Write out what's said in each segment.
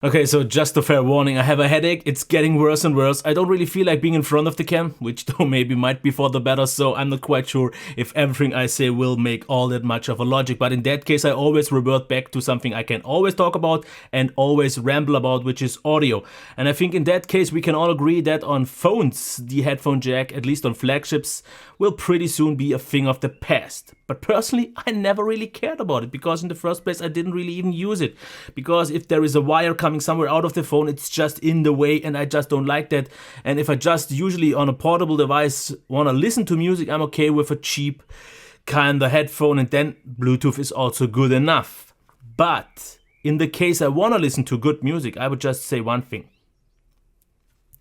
Okay, so just a fair warning, I have a headache, it's getting worse and worse. I don't really feel like being in front of the cam, which though maybe might be for the better, so I'm not quite sure if everything I say will make all that much of a logic, but in that case I always revert back to something I can always talk about and always ramble about, which is audio. And I think in that case we can all agree that on phones, the headphone jack, at least on flagships, will pretty soon be a thing of the past. But personally, I never really cared about it, because in the first place I didn't really even use it. Because if there is a wire coming somewhere out of the phone, it's just in the way, and I just don't like that. And if I just usually on a portable device want to listen to music, I'm okay with a cheap kind of headphone, and then Bluetooth is also good enough. But in the case I want to listen to good music, I would just say one thing.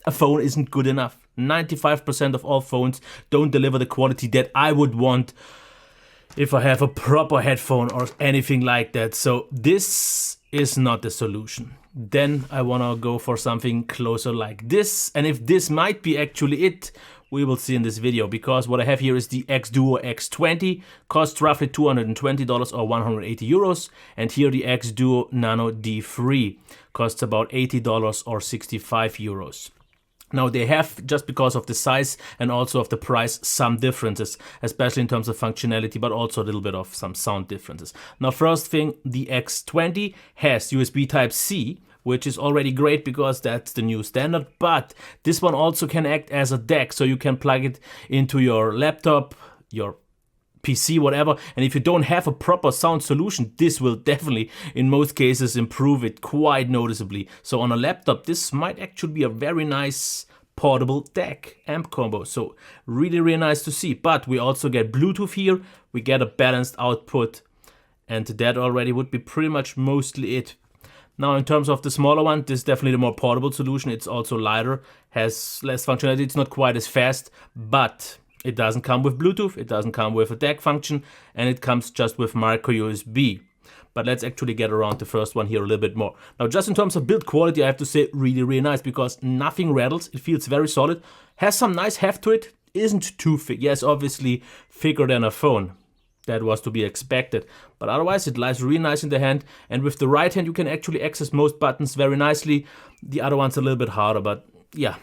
A phone isn't good enough. 95% of all phones don't deliver the quality that I would want if I have a proper headphone or anything like that. So this is not the solution. Then I want to go for something closer like this. And if this might be actually it, we will see in this video, because what I have here is the xDuoo X20, costs roughly $220 or 180 euros. And here the xDuoo Nano D3 costs about $80 or 65 euros. Now they have, just because of the size and also of the price, some differences, especially in terms of functionality, but also a little bit of some sound differences. Now first thing, the X20 has USB Type-C, which is already great because that's the new standard, but this one also can act as a DAC, so you can plug it into your laptop, your PC, whatever, and if you don't have a proper sound solution, this will definitely, in most cases, improve it quite noticeably. So on a laptop, this might actually be a very nice portable DAC amp combo. So really, really nice to see. But we also get Bluetooth here, we get a balanced output, and that already would be pretty much mostly it. Now in terms of the smaller one, this is definitely the more portable solution. It's also lighter, has less functionality, it's not quite as fast, but it doesn't come with Bluetooth, it doesn't come with a DAC function, and it comes just with micro USB. But let's actually get around the first one here a little bit more. Now just in terms of build quality, I have to say really, really nice, because nothing rattles, it feels very solid, has some nice heft to it, isn't too thick. Yes, obviously thicker than a phone. That was to be expected. But otherwise it lies really nice in the hand, and with the right hand you can actually access most buttons very nicely. The other one's a little bit harder, but yeah.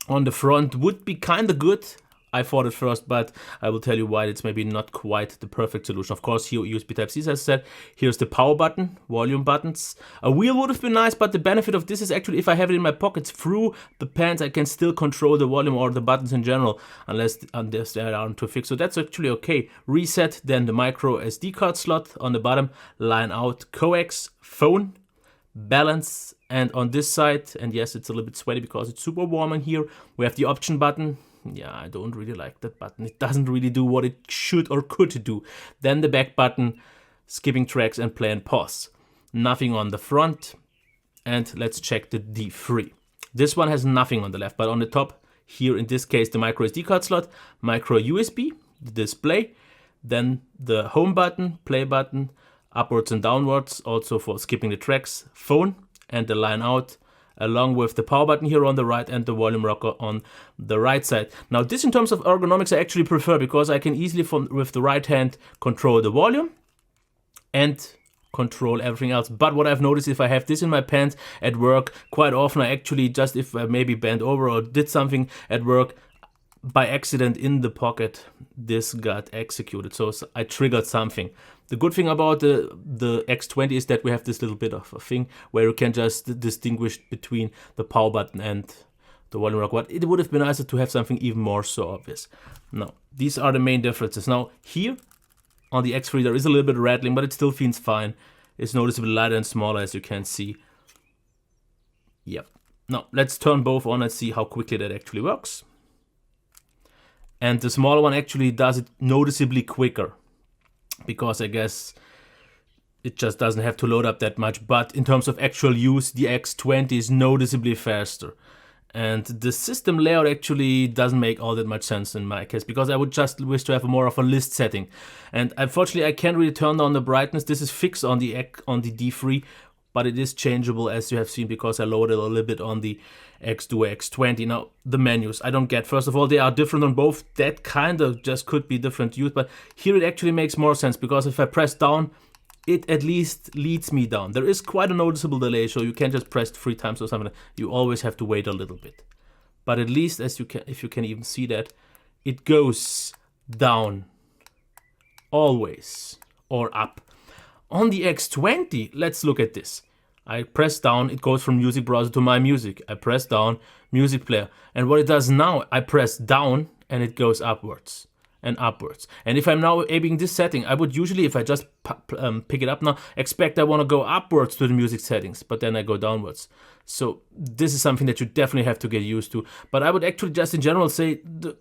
On the front would be kinda good. I thought it first, but I will tell you why it's maybe not quite the perfect solution. Of course, here USB Type-C, as I said. Here's the power button, volume buttons. A wheel would have been nice, but the benefit of this is actually if I have it in my pockets through the pants, I can still control the volume or the buttons in general, unless they aren't too thick. So that's actually okay. Reset, then the micro SD card slot on the bottom, line out, coax, phone, balance, and on this side, and yes, it's a little bit sweaty because it's super warm in here, we have the option button. Yeah, I don't really like that button. It doesn't really do what it should or could do. Then the back button, skipping tracks and play and pause. Nothing on the front. And let's check the D3. This one has nothing on the left, but on the top, here in this case, the micro SD card slot, micro USB, the display, then the home button, play button, upwards and downwards, also for skipping the tracks, phone, and the line out, along with the power button here on the right and the volume rocker on the right side. Now this in terms of ergonomics I actually prefer, because I can easily with the right hand control the volume and control everything else. But what I've noticed, if I have this in my pants at work, quite often I actually just, if I maybe bent over or did something at work, by accident in the pocket, this got executed. So I triggered something. The good thing about the X20 is that we have this little bit of a thing where you can just distinguish between the power button and the volume rocker. But it would have been nicer to have something even more so obvious. Now, these are the main differences. Now, here on the X3 there is a little bit of rattling, but it still feels fine. It's noticeably lighter and smaller, as you can see. Yep. Now, let's turn both on and see how quickly that actually works. And the smaller one actually does it noticeably quicker, because I guess it just doesn't have to load up that much. But in terms of actual use, the X20 is noticeably faster. And the system layout actually doesn't make all that much sense in my case, because I would just wish to have more of a list setting. And unfortunately, I can't really turn down the brightness. This is fixed on the D3, but it is changeable, as you have seen, because I lowered it a little bit on the xDuoo X20. Now, the menus, I don't get. First of all, they are different on both. That kind of just could be different use, but here it actually makes more sense, because if I press down, it at least leads me down. There is quite a noticeable delay, so you can't just press 3 times or something. You always have to wait a little bit. But at least, as you can, if you can even see that, it goes down always, or up. On the X20, let's look at this. I press down, it goes from music browser to my music. I press down, music player. And what it does now, I press down and it goes upwards and upwards. And if I'm now aiming this setting, I would usually, if I just pick it up now, expect I want to go upwards to the music settings, but then I go downwards. So this is something that you definitely have to get used to. But I would actually just in general say the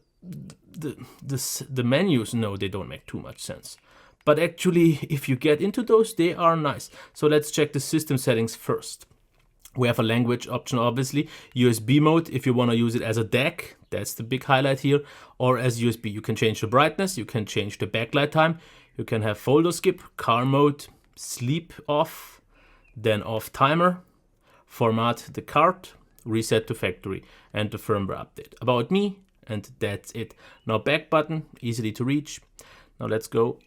menus, no, they don't make too much sense. But actually, if you get into those, they are nice. So let's check the system settings first. We have a language option, obviously. USB mode, if you want to use it as a DAC, that's the big highlight here, or as USB. You can change the brightness, you can change the backlight time, you can have folder skip, car mode, sleep off, then off timer, format the card, reset to factory, and the firmware update. About me, and that's it. Now back button, easily to reach. Now let's go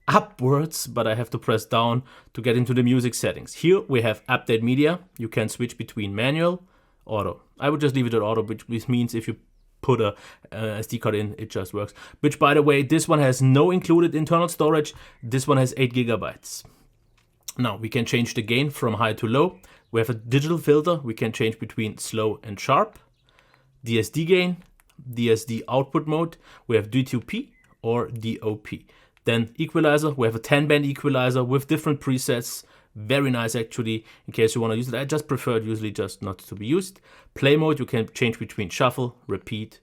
upwards, but I have to press down to get into the music settings. Here we have update media. You can switch between manual, auto. I would just leave it at auto, which means if you put a SD card in, it just works. Which, by the way, this one has no included internal storage. This one has 8 GB. Now we can change the gain from high to low. We have a digital filter. We can change between slow and sharp. DSD gain, DSD output mode. We have D2P or DOP. Then equalizer, we have a 10-band equalizer with different presets. Very nice actually, in case you want to use it. I just prefer it usually just not to be used. Play mode, you can change between shuffle, repeat,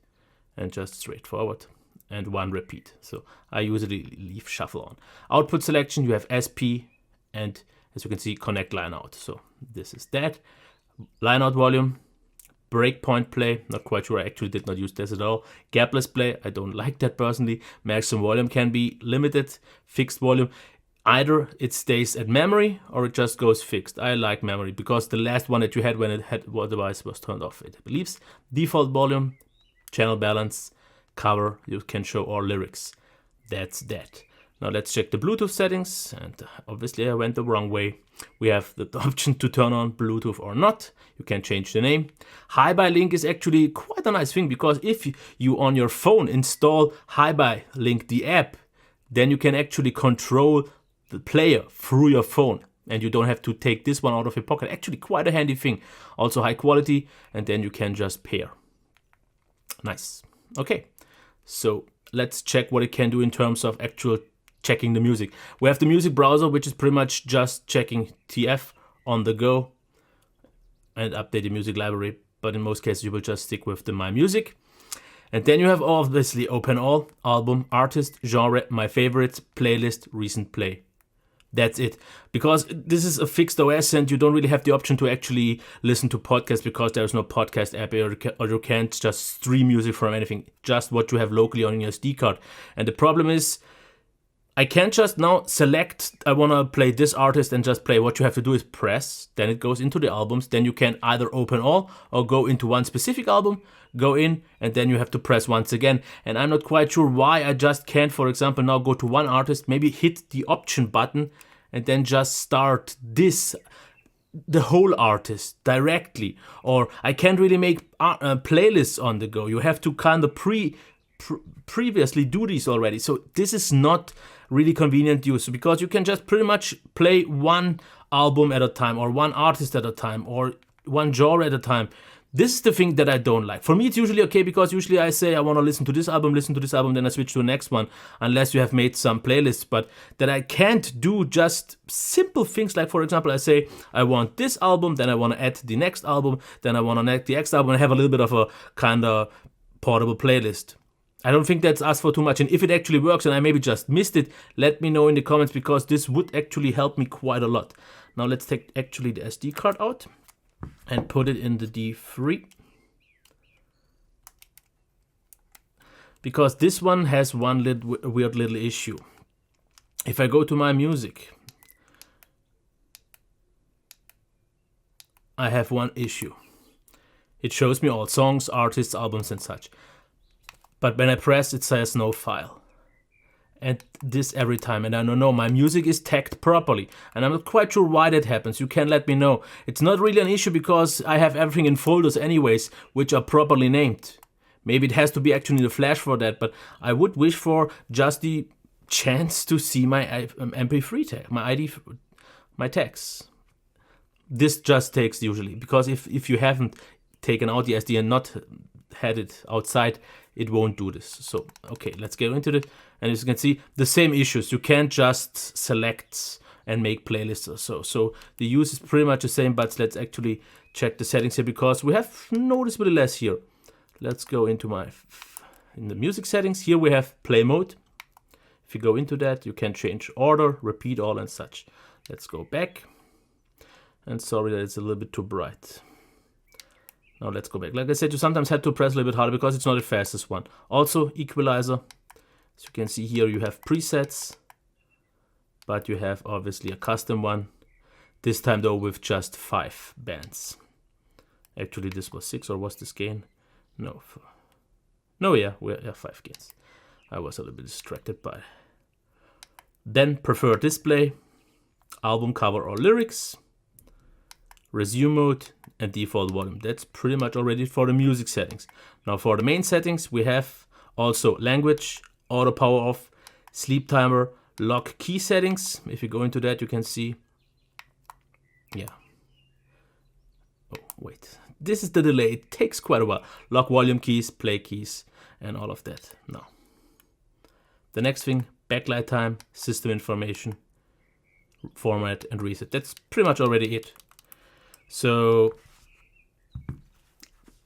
and just straightforward, and 1 repeat. So I usually leave shuffle on. Output selection, you have SP, and as you can see, connect line out. So this is that. Line out volume, breakpoint play, not quite sure, I actually did not use this at all. Gapless play, I don't like that personally. Maximum volume can be limited. Fixed volume, either it stays at memory or it just goes fixed. I like memory because the last one that you had when the device was turned off, it believes. Default volume, channel balance, cover, you can show all lyrics. That's that. Now let's check the Bluetooth settings, and obviously I went the wrong way. We have the option to turn on Bluetooth or not. You can change the name. Hi-Bi Link is actually quite a nice thing, because if you on your phone install Hi-Bi Link, the app, then you can actually control the player through your phone, and you don't have to take this one out of your pocket. Actually quite a handy thing. Also high quality, and then you can just pair. Nice. Okay, so let's check what it can do in terms of actual checking the music. We have the music browser, which is pretty much just checking TF on the go and update the music library, but in most cases you will just stick with the My Music. And then you have obviously open all, album, artist, genre, my favorites, playlist, recent play. That's it. Because this is a fixed OS and you don't really have the option to actually listen to podcasts, because there's no podcast app, or you can't just stream music from anything, just what you have locally on your SD card. And the problem is, I can't just now select, I want to play this artist and just play. What you have to do is press, then it goes into the albums. Then you can either open all or go into one specific album, go in, and then you have to press once again. And I'm not quite sure why I just can't, for example, now go to one artist, maybe hit the option button and then just start the whole artist directly. Or I can't really make playlists on the go. You have to kind of previously do these already. So this is not really convenient use, because you can just pretty much play one album at a time, or one artist at a time, or one genre at a time. This is the thing that I don't like. For me, it's usually okay, because usually I say I want to listen to this album, then I switch to the next one, unless you have made some playlists. But that I can't do just simple things like, for example, I say I want this album, then I want to add the next album, then I want to add the next album, and have a little bit of a kind of portable playlist. I don't think that's asked for too much, and if it actually works and I maybe just missed it, let me know in the comments, because this would actually help me quite a lot. Now let's take actually the SD card out and put it in the D3, because this one has one weird little issue. If I go to my music, I have one issue. It shows me all songs, artists, albums and such. But when I press, it says no file. and this every time, and I don't know, my music is tagged properly, and I'm not quite sure why that happens. You can let me know. It's not really an issue because I have everything in folders anyways, which are properly named. Maybe it has to be actually the flash for that, but I would wish for just the chance to see my MP3 tag, my ID, my tags. This just takes usually, because if you haven't taken out the SD and not had it outside, it won't do this. So, okay, let's get into it. And as you can see, the same issues. You can't just select and make playlists or so. So the use is pretty much the same, but let's actually check the settings here because we have noticeably less here. Let's go into in the music settings. Here we have play mode. If you go into that, you can change order, repeat all and such. Let's go back. And sorry that it's a little bit too bright. Now let's go back. Like I said, you sometimes have to press a little bit harder because it's not the fastest one. Also, Equalizer. As you can see here, you have presets, but you have obviously a custom one. This time though with just 5 bands. Actually, this was 6, or was this gain? No. No, yeah, we have 5 gains. I was a little bit distracted by. Then preferred display, album cover or lyrics, resume mode, and default volume. That's pretty much already for the music settings. Now for the main settings, we have also language, auto power off, sleep timer, lock key settings. If you go into that, you can see, yeah. Oh, wait. This is the delay. It takes quite a while. Lock volume keys, play keys, and all of that. Now, the next thing, backlight time, system information, format, and reset. That's pretty much already it. So,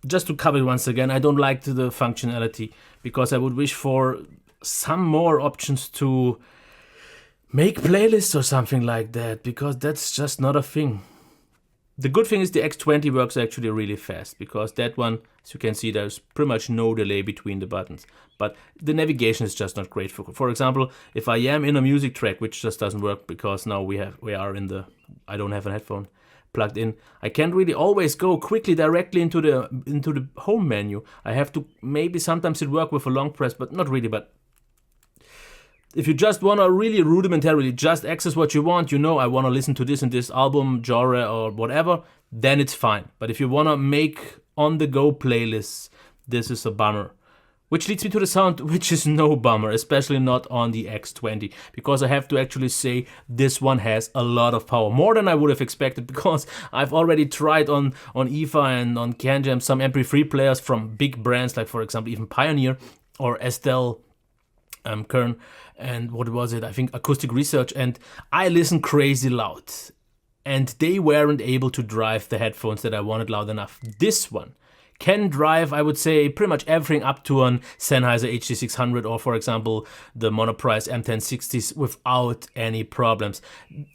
just to cover it once again, I don't like the functionality because I would wish for some more options to make playlists or something like that, because that's just not a thing. The good thing is the X20 works actually really fast, because that one, as you can see, there's pretty much no delay between the buttons. But the navigation is just not great. For example, if I am in a music track, which just doesn't work because now I don't have a headphone plugged in, I can't really always go quickly directly into the home menu. I have to, maybe sometimes it work with a long press, but not really. But if you just want to really rudimentarily just access what you want, I want to listen to this and this album, genre, or whatever, then it's fine. But if you want to make on-the-go playlists, this is a bummer. Which leads me to the sound, which is no bummer, especially not on the X20, because I have to actually say this one has a lot of power, more than I would have expected, because I've already tried on IFA and on CanJam some MP3 players from big brands, like for example even Pioneer or Estelle Kern, and what was it? I think Acoustic Research, and I listened crazy loud, and they weren't able to drive the headphones that I wanted loud enough. This one can drive, I would say, pretty much everything up to an Sennheiser HD600 or, for example, the Monoprice M1060s without any problems.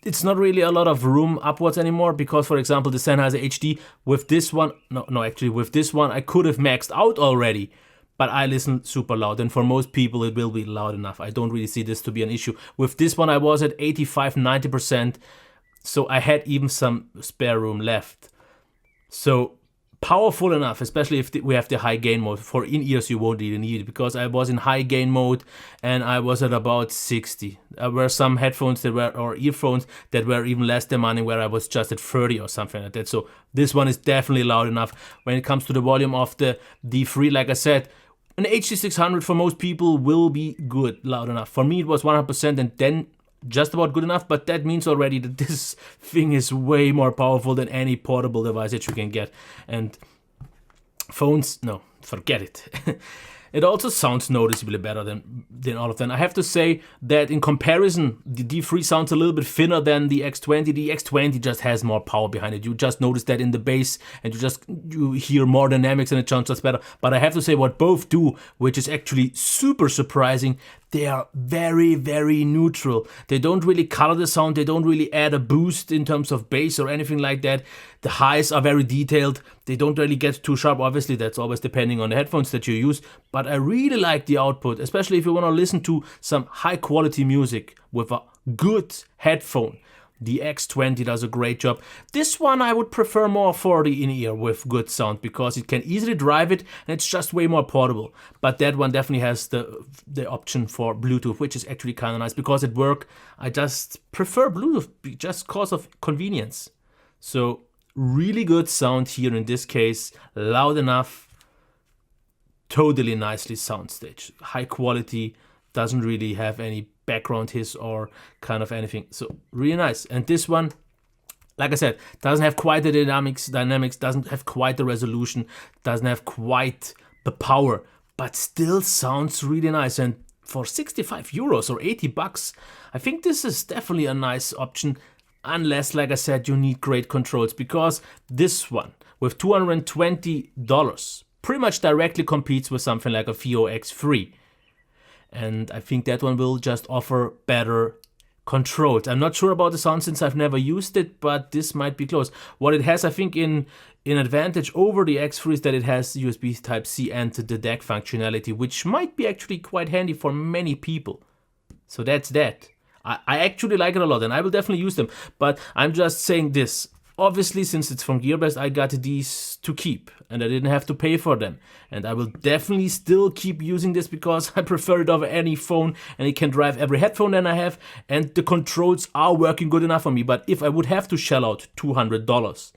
It's not really a lot of room upwards anymore because, for example, the Sennheiser HD with this one, with this one I could have maxed out already. But I listen super loud, and for most people it will be loud enough. I don't really see this to be an issue. With this one I was at 85-90%, so I had even some spare room left. So powerful enough, especially if we have the high gain mode. For in-ears you won't really need it, because I was in high gain mode and I was at about 60. There were some headphones or earphones that were even less demanding, where I was just at 30 or something like that. So this one is definitely loud enough. When it comes to the volume of the D3, like I said, an HD600 for most people will be good, loud enough. For me it was 100% and then just about good enough, but that means already that this thing is way more powerful than any portable device that you can get. And phones, no, forget it. It also sounds noticeably better than all of them. I have to say that in comparison, the D3 sounds a little bit thinner than the X20. The X20 just has more power behind it. You just notice that in the bass, and you hear more dynamics, and it sounds just better. But I have to say what both do, which is actually super surprising, they are very, very neutral. They don't really color the sound. They don't really add a boost in terms of bass or anything like that. The highs are very detailed. They don't really get too sharp. Obviously, that's always depending on the headphones that you use. But I really like the output, especially if you want to listen to some high quality music with a good headphone. The X20 does a great job. This one I would prefer more for the in-ear with good sound because it can easily drive it and it's just way more portable. But that one definitely has the option for Bluetooth, which is actually kind of nice because at work I just prefer Bluetooth just because of convenience. So really good sound here in this case, loud enough, totally nicely soundstage. High quality, doesn't really have any background hiss or kind of anything. So really nice. And this one, like I said, doesn't have quite the dynamics, doesn't have quite the resolution, doesn't have quite the power, but still sounds really nice. And for 65 euros or 80 bucks, I think this is definitely a nice option. Unless, like I said, you need great controls, because this one with $220 pretty much directly competes with something like a FiiO X3. And I think that one will just offer better controls. I'm not sure about the sound since I've never used it, but this might be close. What it has, I think, in advantage over the X3 is that it has USB Type-C and the DAC functionality, which might be actually quite handy for many people. So that's that. I actually like it a lot and I will definitely use them, but I'm just saying this. Obviously, since it's from GearBest, I got these to keep and I didn't have to pay for them. And I will definitely still keep using this because I prefer it over any phone and it can drive every headphone that I have and the controls are working good enough for me. But if I would have to shell out $200,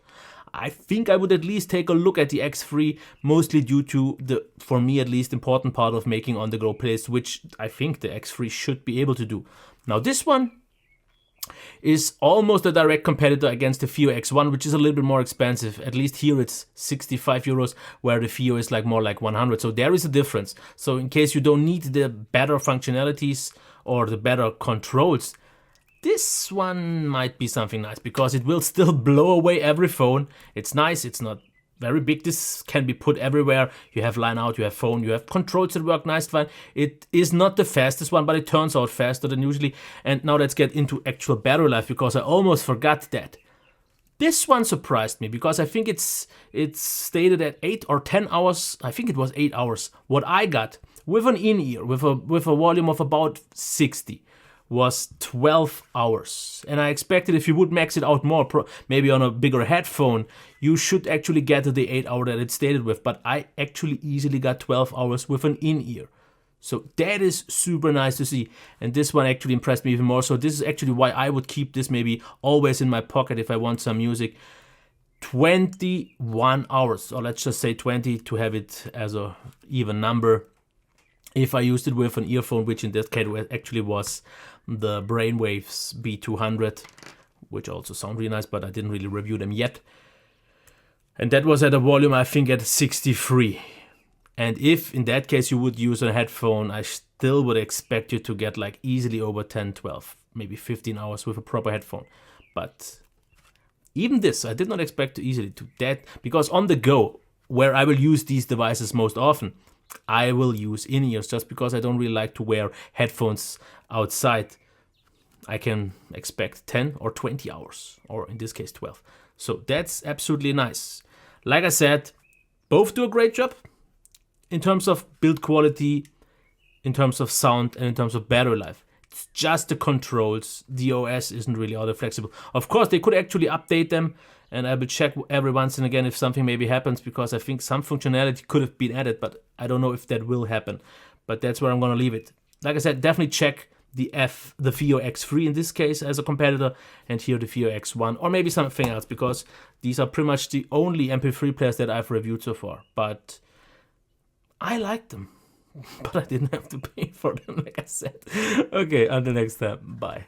I think I would at least take a look at the X3, mostly due to the, for me at least, important part of making on-the-go playlists, which I think the X3 should be able to do. Now this one is almost a direct competitor against the FiiO X1, which is a little bit more expensive. At least here it's 65 euros, where the FiiO is like more like 100. So there is a difference. So in case you don't need the better functionalities or the better controls, this one might be something nice because it will still blow away every phone. It's nice, it's not very big. This can be put everywhere. You have line out, you have phone, you have controls that work nice, fine. It is not the fastest one, but it turns out faster than usually. And now let's get into actual battery life because I almost forgot that. This one surprised me because I think it's stated at 8 or 10 hours. I think it was 8 hours. What I got with an in-ear, with a volume of about 60, was 12 hours. And I expected if you would max it out more, maybe on a bigger headphone, you should actually get to the 8 hour that it's stated with. But I actually easily got 12 hours with an in-ear. So that is super nice to see. And this one actually impressed me even more. So this is actually why I would keep this maybe always in my pocket if I want some music. 21 hours, or let's just say 20 to have it as a even number. If I used it with an earphone, which in this case actually was the Brainwaves B200, which also sound really nice, but I didn't really review them yet. And that was at a volume, I think, at 63. And if in that case you would use a headphone, I still would expect you to get like easily over 10, 12, maybe 15 hours with a proper headphone. But even this, I did not expect to easily do that, because on the go, where I will use these devices most often, I will use in-ears just because I don't really like to wear headphones outside. I can expect 10 or 20 hours, or in this case 12. So that's absolutely nice. Like I said, both do a great job in terms of build quality, in terms of sound, and in terms of battery life. It's just the controls. The OS isn't really all that flexible. Of course, they could actually update them, and I will check every once and again if something maybe happens, because I think some functionality could have been added, but I don't know if that will happen. But that's where I'm going to leave it. Like I said, definitely check the FiiO X3 in this case as a competitor, and here the FiiO X1, or maybe something else, because these are pretty much the only MP3 players that I've reviewed so far. But I like them, but I didn't have to pay for them, like I said. Okay, until next time, bye.